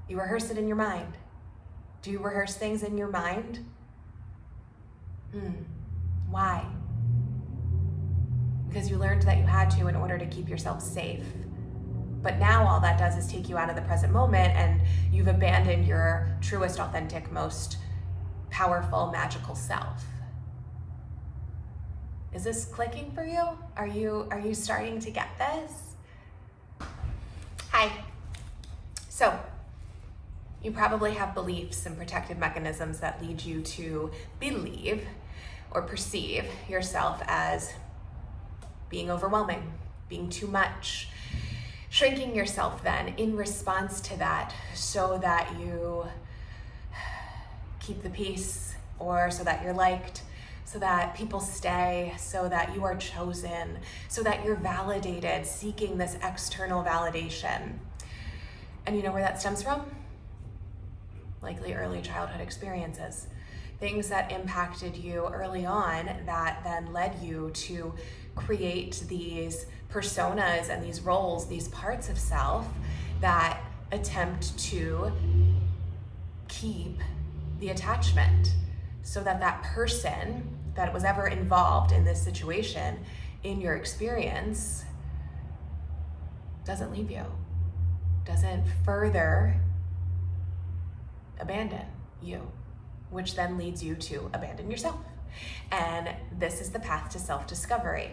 You rehearse it in your mind. Do you rehearse things in your mind? Why? Because you learned that you had to in order to keep yourself safe. But now all that does is take you out of the present moment, and you've abandoned your truest, authentic, most powerful, magical self. Is this clicking for you? Are you starting to get this? Hi. So, you probably have beliefs and protective mechanisms that lead you to believe or perceive yourself as being overwhelming, being too much, shrinking yourself then in response to that so that you keep the peace, or so that you're liked, so that people stay, so that you are chosen, so that you're validated, seeking this external validation. And you know where that stems from? Likely early childhood experiences. Things that impacted you early on that then led you to create these personas and these roles, these parts of self that attempt to keep the attachment so that that person that was ever involved in this situation in your experience doesn't leave you, doesn't further abandon you, which then leads you to abandon yourself. And this is the path to self-discovery.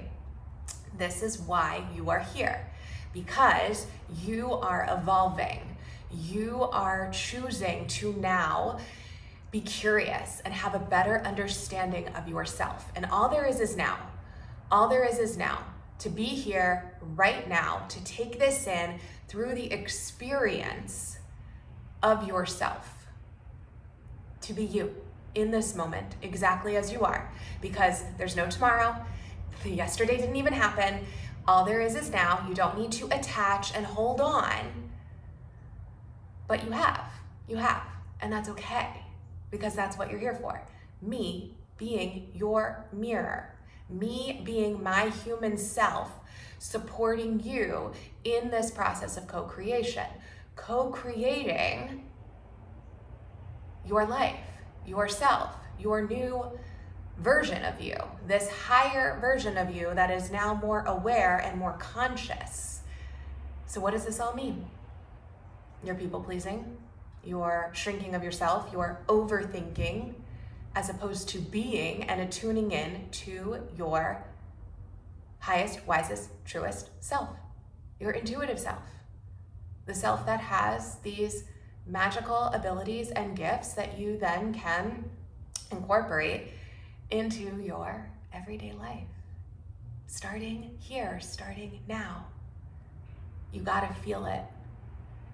This is why you are here, because you are evolving. You are choosing to now be curious and have a better understanding of yourself. And all there is now. All there is now to be here right now, to take this in through the experience of yourself, to be you in this moment, exactly as you are, because there's no tomorrow. Yesterday didn't even happen. All there is now. You don't need to attach and hold on, but you have, and that's okay, because that's what you're here for. Me being your mirror, me being my human self, supporting you in this process of co-creation, co-creating your life, yourself, your new version of you, this higher version of you that is now more aware and more conscious. So what does this all mean? You're people pleasing, you're shrinking of yourself, you're overthinking, as opposed to being and attuning in to your highest, wisest, truest self, your intuitive self, the self that has these magical abilities and gifts that you then can incorporate into your everyday life. Starting here, starting now. You gotta feel it.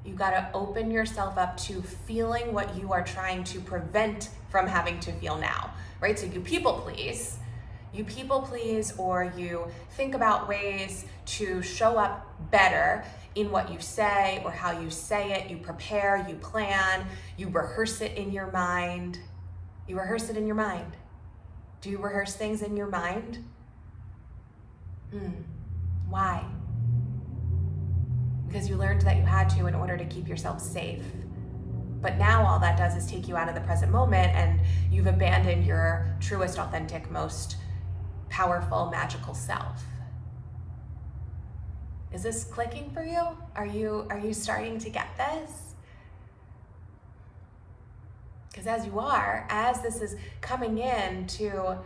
You gotta open yourself up to feeling what you are trying to prevent from having to feel now, right? So you people please, or you think about ways to show up better in what you say or how you say it. You prepare, you plan, you rehearse it in your mind. You rehearse it in your mind. Do you rehearse things in your mind? Why? Because you learned that you had to in order to keep yourself safe. But now all that does is take you out of the present moment, and you've abandoned your truest, authentic, most powerful, magical self. Is this clicking for you? Are you starting to get this? Because as this is coming in to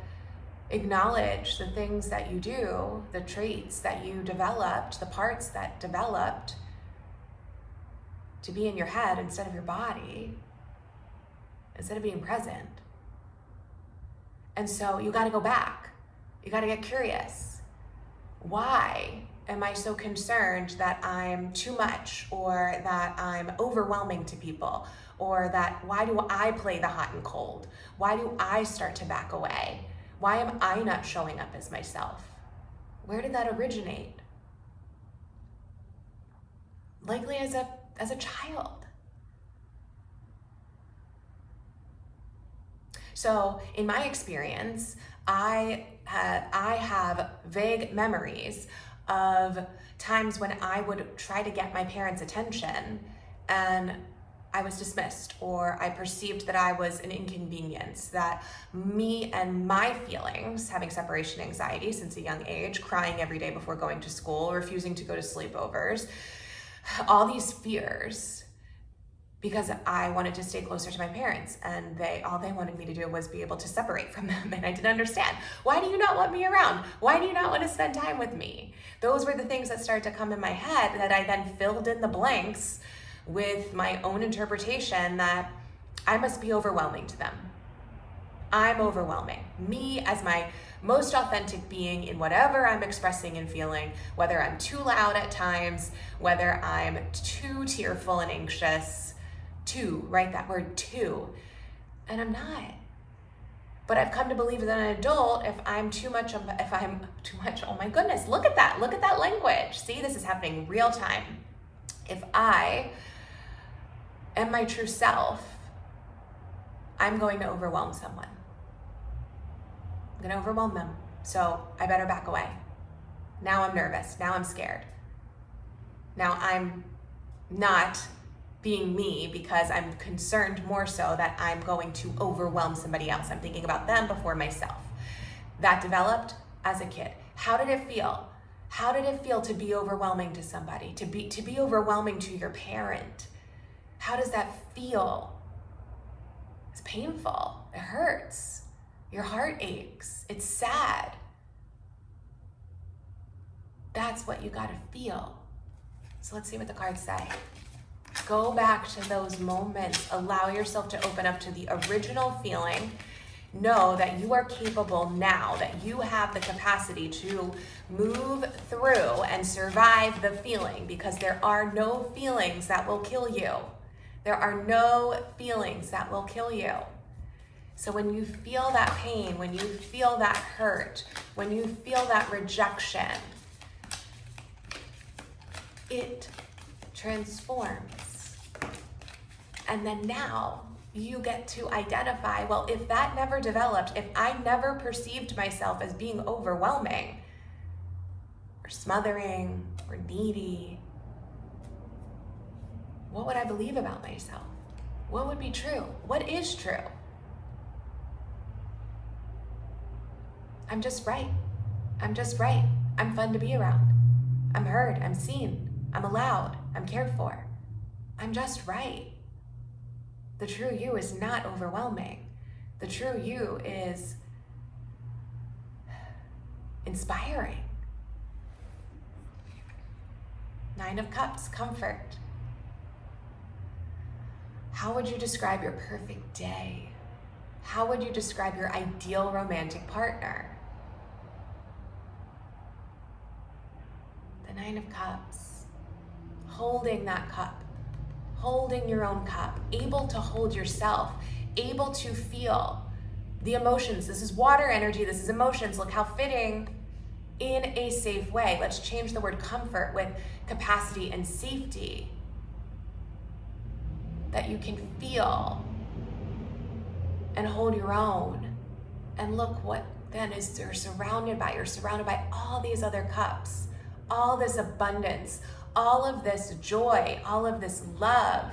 acknowledge the things that you do, the traits that you developed, the parts that developed to be in your head instead of your body, instead of being present. And so you got to go back. You got to get curious. Why am I so concerned that I'm too much, or that I'm overwhelming to people, or that why do I play the hot and cold? Why do I start to back away? Why am I not showing up as myself? Where did that originate? Likely as a child. So in my experience, I have vague memories of times when I would try to get my parents' attention, and I was dismissed, or I perceived that I was an inconvenience, that me and my feelings, having separation anxiety since a young age, crying every day before going to school, refusing to go to sleepovers, all these fears, because I wanted to stay closer to my parents, and all they wanted me to do was be able to separate from them, and I didn't understand. Why do you not want me around? Why do you not want to spend time with me? Those were the things that started to come in my head that I then filled in the blanks with my own interpretation that I must be overwhelming to them. I'm overwhelming. Me as my most authentic being in whatever I'm expressing and feeling, whether I'm too loud at times, whether I'm too tearful and anxious, right? That word too. And I'm not. But I've come to believe that an adult, if I'm too much, oh my goodness, look at that language. See, this is happening real time. If I am my true self, I'm going to overwhelm someone. I'm going to overwhelm them. So I better back away. Now I'm nervous. Now I'm scared. Now I'm not being me because I'm concerned more so that I'm going to overwhelm somebody else. I'm thinking about them before myself. That developed as a kid. How did it feel? How did it feel to be overwhelming to somebody? To be overwhelming to your parent? How does that feel? It's painful. It hurts. Your heart aches. It's sad. That's what you gotta feel. So let's see what the cards say. Go back to those moments. Allow yourself to open up to the original feeling. Know that you are capable now, that you have the capacity to move through and survive the feeling, because there are no feelings that will kill you. There are no feelings that will kill you. So when you feel that pain, when you feel that hurt, when you feel that rejection, it transforms. And then now you get to identify, well, if that never developed, if I never perceived myself as being overwhelming or smothering or needy, what would I believe about myself? What would be true? What is true? I'm just right. I'm just right. I'm fun to be around. I'm heard. I'm seen. I'm allowed. I'm cared for. I'm just right. The true you is not overwhelming. The true you is inspiring. 9 of Cups, comfort. How would you describe your perfect day? How would you describe your ideal romantic partner? The 9 of Cups. Holding that cup. Holding your own cup. Able to hold yourself. Able to feel the emotions. This is water energy. This is emotions. Look how fitting. In a safe way. Let's change the word comfort with capacity and safety. That you can feel and hold your own. And look what then is you're surrounded by. You're surrounded by all these other cups, all this abundance, all of this joy, all of this love,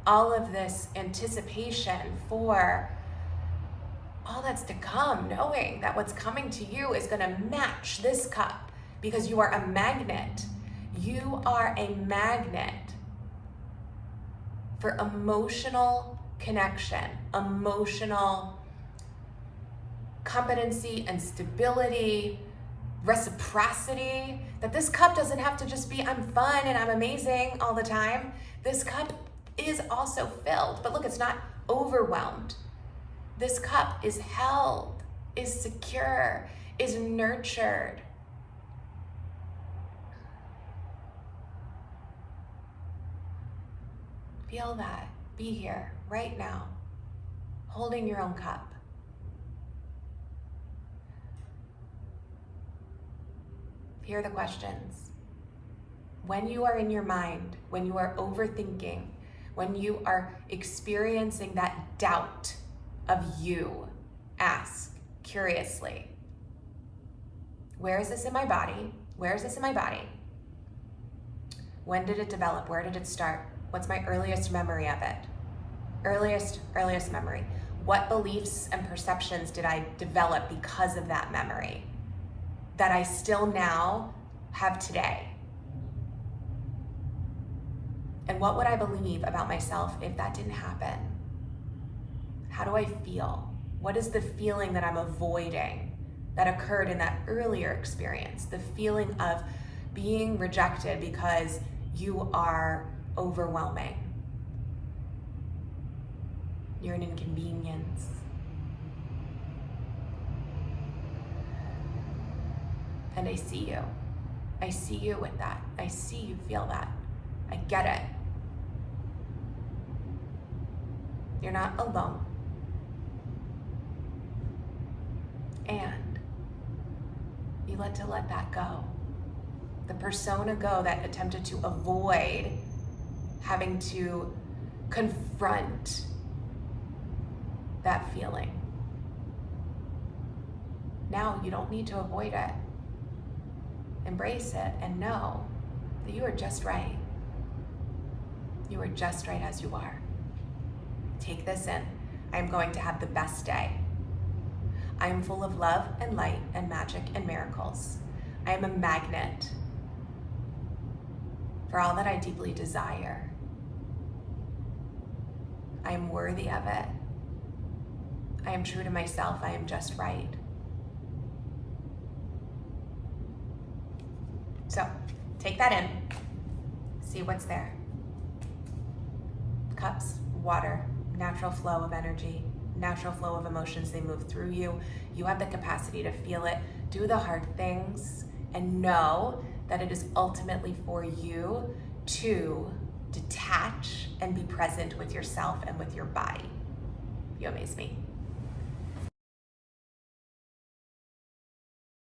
all of this anticipation for all that's to come, knowing that what's coming to you is going to match this cup, because you are a magnet. You are a magnet for emotional connection, emotional competency and stability, reciprocity, that this cup doesn't have to just be I'm fun and I'm amazing all the time. This cup is also filled, but look, it's not overwhelmed. This cup is held, is secure, is nurtured. Feel that. Be here right now, holding your own cup. Here are the questions. When you are in your mind, when you are overthinking, when you are experiencing that doubt of you, ask curiously, where is this in my body? Where is this in my body? When did it develop? Where did it start? What's my earliest memory of it? Earliest memory. What beliefs and perceptions did I develop because of that memory that I still now have today? And what would I believe about myself if that didn't happen? How do I feel? What is the feeling that I'm avoiding that occurred in that earlier experience? The feeling of being rejected because you are overwhelming. You're an inconvenience. And I see you. I see you with that. I see you feel that. I get it. You're not alone. And you let that go. The persona go that attempted to avoid having to confront that feeling. Now you don't need to avoid it. Embrace it and know that you are just right. You are just right as you are. Take this in. I am going to have the best day. I am full of love and light and magic and miracles. I am a magnet for all that I deeply desire. I am worthy of it. I am true to myself. I am just right. So, take that in. See what's there. Cups, water, natural flow of energy, natural flow of emotions. They move through you. You have the capacity to feel it. Do the hard things and know that it is ultimately for you to detach and be present with yourself and with your body. You amaze me.